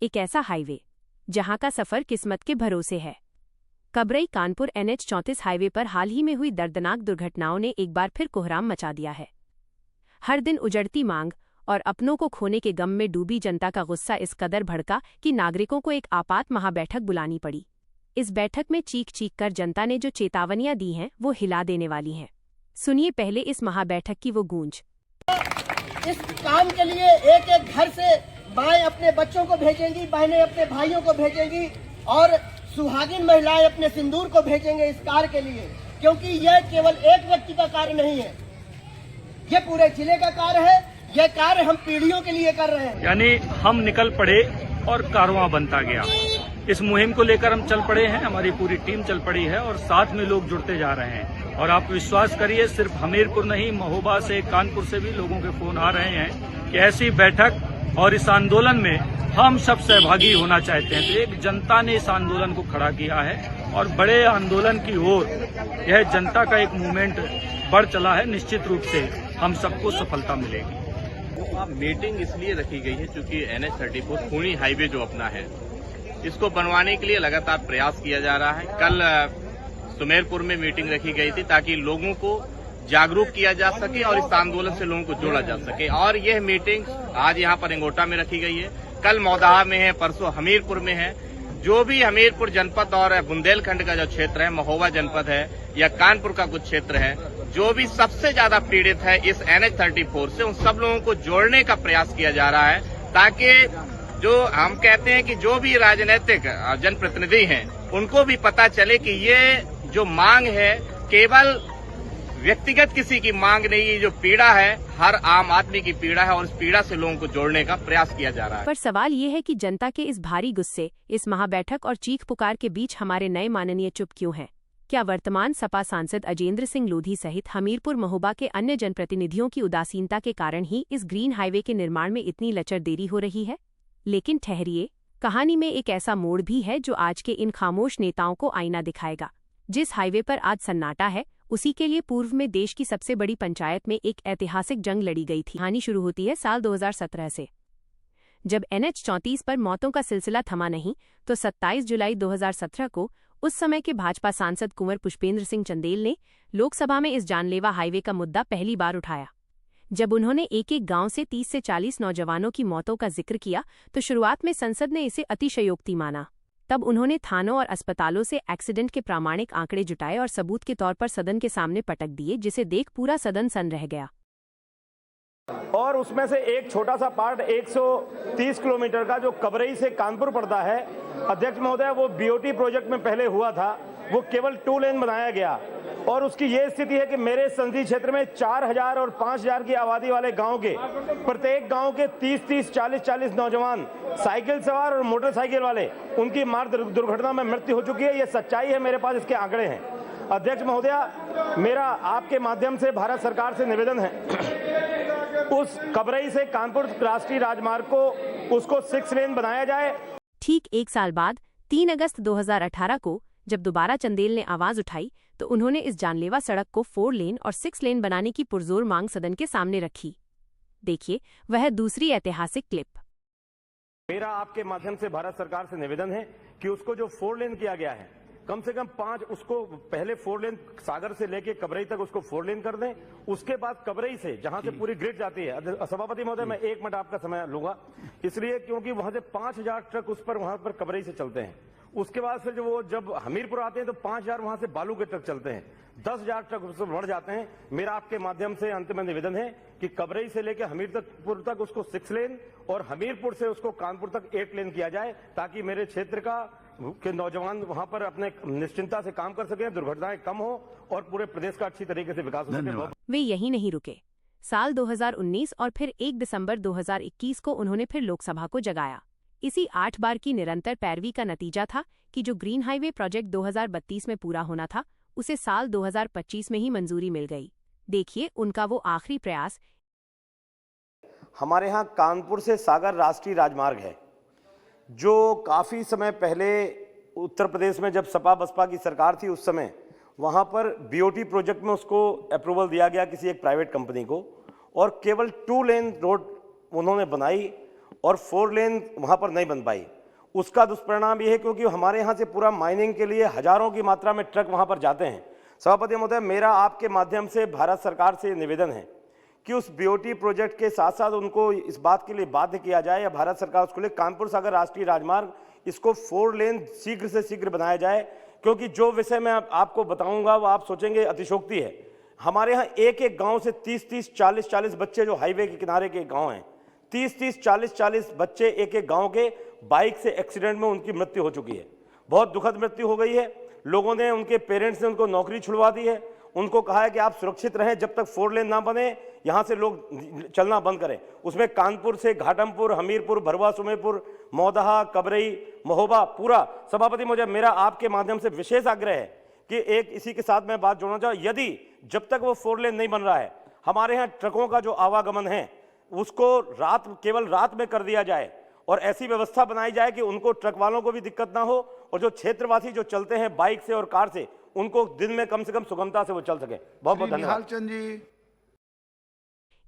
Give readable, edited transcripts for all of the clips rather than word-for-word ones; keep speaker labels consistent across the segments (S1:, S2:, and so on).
S1: एक ऐसा हाईवे जहां का सफर किस्मत के भरोसे है। कबरई कानपुर NH 34 हाईवे पर हाल ही में हुई दर्दनाक दुर्घटनाओं ने एक बार फिर कोहराम मचा दिया है। हर दिन उजड़ती मांग और अपनों को खोने के गम में डूबी जनता का गुस्सा इस कदर भड़का कि नागरिकों को एक आपात महाबैठक बुलानी पड़ी। इस बैठक में चीख चीख कर जनता ने जो चेतावनियां दी हैं वो हिला देने वाली हैं। सुनिए पहले इस महाबैठक की वो गूंज।
S2: इस काम के लिए एक एक घर से माएं अपने बच्चों को भेजेंगी, बहनें अपने भाइयों को भेजेंगी और सुहागिन महिलाएं अपने सिंदूर को भेजेंगे इस कार्य के लिए, क्योंकि यह केवल एक व्यक्ति का कार्य नहीं है, ये पूरे जिले का कार्य है। यह कार्य हम पीढ़ियों के लिए कर रहे हैं।
S3: यानी हम निकल पड़े और कारवां बनता गया। इस मुहिम को लेकर हम चल पड़े हैं, हमारी पूरी टीम चल पड़ी है और साथ में लोग जुड़ते जा रहे हैं। और आप विश्वास करिए, सिर्फ हमीरपुर नहीं, महोबा से, कानपुर से भी लोगों के फोन आ रहे हैं कि ऐसी बैठक और इस आंदोलन में हम सब सहभागी होना चाहते हैं। तो एक जनता ने इस आंदोलन को खड़ा किया है और बड़े आंदोलन की ओर यह जनता का एक मूवमेंट बढ़ चला है। निश्चित रूप से हम सबको सफलता मिलेगी।
S4: मीटिंग इसलिए रखी गई है क्योंकि NH 34 खूनी हाईवे जो अपना है, इसको बनवाने के लिए लगातार प्रयास किया जा रहा है। कल सुमेरपुर में मीटिंग रखी गई थी ताकि लोगों को जागरूक किया जा सके और इस आंदोलन से लोगों को जोड़ा जा सके। और यह मीटिंग आज यहाँ पर इंगोटा में रखी गई है, कल मौदाहा में है, परसों हमीरपुर में है। जो भी हमीरपुर जनपद और बुंदेलखंड का जो क्षेत्र है, महोबा जनपद है या कानपुर का कुछ क्षेत्र है, जो भी सबसे ज्यादा पीड़ित है इस NH 34 से, उन सब लोगों को जोड़ने का प्रयास किया जा रहा है ताकि जो हम कहते हैं कि जो भी राजनीतिक जनप्रतिनिधि हैं उनको भी पता चले कि ये जो मांग है केवल व्यक्तिगत किसी की मांग नहीं, ये जो पीड़ा है हर आम आदमी की पीड़ा है और इस पीड़ा से लोगों को जोड़ने का प्रयास किया जा रहा है।
S1: पर सवाल ये है कि जनता के इस भारी गुस्से, इस महाबैठक और चीख पुकार के बीच हमारे नए माननीय चुप क्यों हैं? क्या वर्तमान सपा सांसद अजेंद्र सिंह लोधी सहित हमीरपुर महोबा के अन्य जनप्रतिनिधियों की उदासीनता के कारण ही इस ग्रीन हाईवे के निर्माण में इतनी लचर देरी हो रही है? लेकिन ठहरिए, कहानी में एक ऐसा मोड़ भी है जो आज के इन खामोश नेताओं को आईना दिखाएगा। जिस हाईवे पर आज सन्नाटा है, उसी के लिए पूर्व में देश की सबसे बड़ी पंचायत में एक ऐतिहासिक जंग लड़ी गई थी। कहानी शुरू होती है साल 2017 से, जब NH 34 पर मौतों का सिलसिला थमा नहीं तो 27 जुलाई 2017 को उस समय के भाजपा सांसद कुंवर पुष्पेंद्र सिंह चंदेल ने लोकसभा में इस जानलेवा हाईवे का मुद्दा पहली बार उठाया। जब उन्होंने एक एक गांव से 30 से 40 नौजवानों की मौतों का जिक्र किया तो शुरुआत में संसद ने इसे अतिशयोक्ति माना। तब उन्होंने थानों और अस्पतालों से एक्सीडेंट के प्रामाणिक आंकड़े जुटाए और सबूत के तौर पर सदन के सामने पटक दिए, जिसे देख पूरा सदन सन्न रह गया।
S5: और उसमें से एक छोटा सा पार्ट 130 किलोमीटर का जो कबरई से कानपुर पड़ता है, अध्यक्ष महोदय, वो BOT प्रोजेक्ट में पहले हुआ था, वो केवल 2 लेन बनाया गया। और उसकी ये स्थिति है कि मेरे संसदीय क्षेत्र में 4000 और 5000 की आबादी वाले गांव के प्रत्येक गांव के 30-30, 40-40 नौजवान साइकिल सवार और मोटरसाइकिल वाले, उनकी मार्ग दुर्घटना में मृत्यु हो चुकी है। ये सच्चाई है, मेरे पास इसके आंकड़े हैं। अध्यक्ष महोदय, मेरा आपके माध्यम से भारत सरकार से निवेदन है, उस कबरई से कानपुर राष्ट्रीय राजमार्ग को उसको 6 लेन बनाया जाए।
S1: ठीक एक साल बाद 3 अगस्त 2018 को जब दोबारा चंदेल ने आवाज उठाई तो उन्होंने इस जानलेवा सड़क को 4 लेन और 6 लेन बनाने की पुरजोर मांग सदन के सामने रखी। देखिए वह दूसरी ऐतिहासिक क्लिप।
S5: मेरा आपके माध्यम से भारत सरकार से निवेदन है कि उसको जो 4 लेन किया गया है, कम से कम 5 उसको पहले 4 लेन सागर से लेके कबरई तक उसको 4 लेन कर दें। उसके बाद कबरई से जहां से पूरी ग्रिड जाती है, सभापति महोदय मैं 1 मिनट आपका समय लूंगा, इसलिए क्योंकि वहां से 5000 ट्रक उस पर वहां पर कबरई से चलते हैं। उसके बाद फिर जब हमीरपुर आते हैं तो 5000 वहां से बालू के ट्रक चलते हैं, 10,000 ट्रक उससे बढ़ जाते हैं। मेरा आपके माध्यम से अंतिम निवेदन है कि कबरई से लेकर हमीरपुर तक उसको 6 लेन और हमीरपुर से उसको कानपुर तक 8 लेन किया जाए, ताकि मेरे क्षेत्र के नौजवान वहां पर अपने निश्चिंता से काम कर सकें, दुर्घटनाएं कम हो और पूरे प्रदेश का अच्छी तरीके से विकास हो सके।
S1: वे यही नहीं रुके। साल 2019 और फिर 1 दिसंबर 2021 को उन्होंने फिर लोकसभा को जगाया। इसी 8 बार की निरंतर पैरवी का नतीजा था कि जो ग्रीन हाईवे प्रोजेक्ट 2032 में पूरा होना था, उसे साल 2025 में ही मंजूरी मिल गई। देखिए उनका वो आखिरी प्रयास।
S5: हमारे यहाँ कानपुर से सागर राष्ट्रीय राजमार्ग है, जो काफी समय पहले उत्तर प्रदेश में जब सपा बसपा की सरकार थी, उस समय वहां पर BOT प्रोजेक्ट में उसको अप्रूवल दिया गया किसी एक प्राइवेट कंपनी को, और केवल 2 लेन रोड उन्होंने बनाई और 4 लेन वहां पर नहीं बन पाई। उसका दुष्परिणाम यह है क्योंकि हमारे यहाँ से पूरा माइनिंग के लिए हजारों की मात्रा में ट्रक वहां पर जाते हैं। सभापति महोदय, मेरा आपके माध्यम से भारत सरकार से निवेदन है कि उस बीओटी प्रोजेक्ट के साथ साथ उनको इस बात के लिए बाध्य किया जाए, या भारत सरकार उसको लिए कानपुर सागर राष्ट्रीय राजमार्ग इसको 4 लेन शीघ्र से शीघ्र बनाया जाए। क्योंकि जो विषय मैं आपको बताऊंगा वो आप सोचेंगे अतिशोक्ति है। हमारे यहाँ एक एक गांव से 30-30, 40-40 बच्चे, जो हाईवे के किनारे के गांव हैं, 30-30, 40-40 बच्चे एक एक गांव के बाइक से एक्सीडेंट में उनकी मृत्यु हो चुकी है। बहुत दुखद मृत्यु हो गई है। लोगों ने, उनके पेरेंट्स ने उनको नौकरी छुड़वा दी है। उनको कहा है कि आप सुरक्षित रहें जब तक 4 लेन ना बने, यहां से लोग चलना बंद करें। उसमें कानपुर से घाटमपुर, हमीरपुर, भरवा, सुमेरपुर, मौदहा, कबरई, महोबा पूरा। सभापति, मुझे मेरा आपके माध्यम से विशेष आग्रह है कि एक इसी के साथ मैं बात जोड़ना चाहूँ, यदि जब तक वो 4 लेन नहीं बन रहा है, हमारे यहाँ ट्रकों का जो आवागमन है उसको केवल रात में कर दिया जाए और ऐसी व्यवस्था बनाई जाए कि उनको, ट्रक वालों को भी दिक्कत ना हो और जो क्षेत्रवासी जो चलते हैं बाइक से और कार से, उनको दिन में कम से कम सुगमता से वो चल सके। बहुत बहुत धन्यवाद।
S6: चंद जी।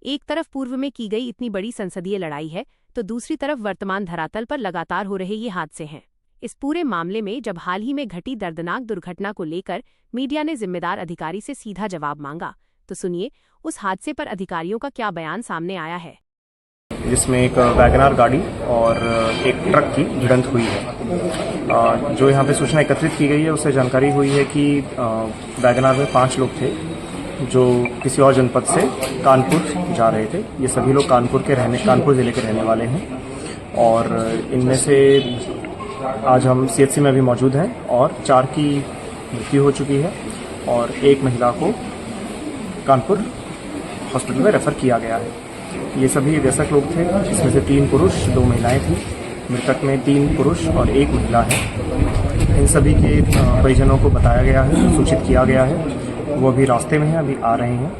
S1: एक तरफ पूर्व में की गई इतनी बड़ी संसदीय लड़ाई है, तो दूसरी तरफ वर्तमान धरातल पर लगातार हो रहे ये हादसे हैं। इस पूरे मामले में जब हाल ही में घटी दर्दनाक दुर्घटना को लेकर मीडिया ने जिम्मेदार अधिकारी से सीधा जवाब मांगा, तो सुनिए उस हादसे पर अधिकारियों का क्या बयान सामने आया है।
S7: जिसमें एक वैगनार गाड़ी और एक ट्रक की भिड़ंत हुई है। जो यहाँ पे सूचना एकत्रित की गई है उससे जानकारी हुई है कि वैगनार में 5 लोग थे जो किसी और जनपद से कानपुर जा रहे थे। ये सभी लोग कानपुर जिले के रहने वाले हैं और इनमें से आज हम CHC में भी मौजूद हैं और 4 की मृत्यु हो चुकी है और एक महिला को कानपुर हॉस्पिटल में रेफर किया गया है। ये सभी वयस्क लोग थे, इसमें से 3 पुरुष 2 महिलाएं थी। मृतक में 3 पुरुष और 1 महिला है। इन सभी के परिजनों को बताया गया है, सूचित किया गया है। वो अभी रास्ते में हैं, अभी आ रहे हैं।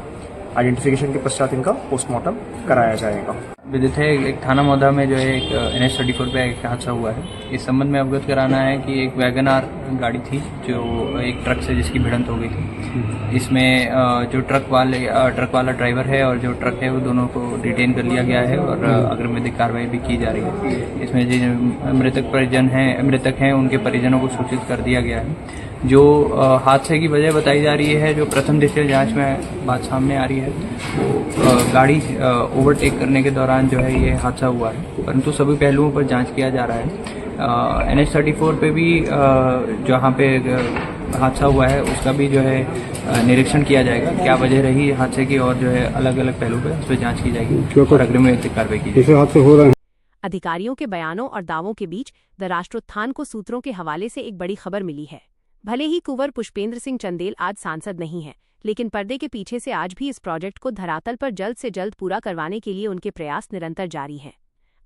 S7: आइडेंटिफिकेशन के पश्चात इनका पोस्टमार्टम कराया जाएगा।
S8: विदित है एक थाना मौदा में जो है एक NH-34 पे एक हादसा हुआ है। इस संबंध में अवगत कराना है कि एक वैगनार गाड़ी थी जो एक ट्रक से जिसकी भिड़ंत हो गई थी। इसमें जो ट्रक वाला ड्राइवर है और जो ट्रक है वो दोनों को डिटेन कर लिया गया है और अग्रिम विधिक कार्रवाई भी की जा रही है। इसमें जो मृतक हैं उनके परिजनों को सूचित कर दिया गया है। जो हादसे की वजह बताई जा रही है, जो प्रथम दृष्टया जांच में बात सामने आ रही है, गाड़ी ओवरटेक करने के दौरान जो है ये हादसा हुआ है, परंतु सभी पहलुओं पर जांच किया जा रहा है। NH-34 पे भी जहाँ पे हादसा हुआ है उसका भी जो है निरीक्षण किया जाएगा, क्या वजह रही हादसे की, और जो है अलग अलग पहलू पे उस पर जाँच की जाएगी और अग्रिम विधिक कार्रवाई की जाएगी।
S1: अधिकारियों के बयानों और दावों के बीच द राष्ट्रोत्थान को सूत्रों के हवाले से एक बड़ी खबर मिली है। भले ही कुंवर पुष्पेंद्र सिंह चंदेल आज सांसद नहीं हैं, लेकिन पर्दे के पीछे से आज भी इस प्रोजेक्ट को धरातल पर जल्द से जल्द पूरा करवाने के लिए उनके प्रयास निरंतर जारी हैं।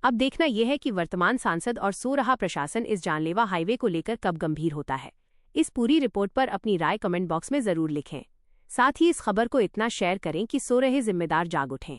S1: अब देखना यह है कि वर्तमान सांसद और सो रहा प्रशासन इस जानलेवा हाईवे को लेकर कब गंभीर होता है। इस पूरी रिपोर्ट पर अपनी राय कमेंट बॉक्स में जरूर लिखें। साथ ही इस खबर को इतना शेयर करें कि सो रहे जिम्मेदार जाग उठें।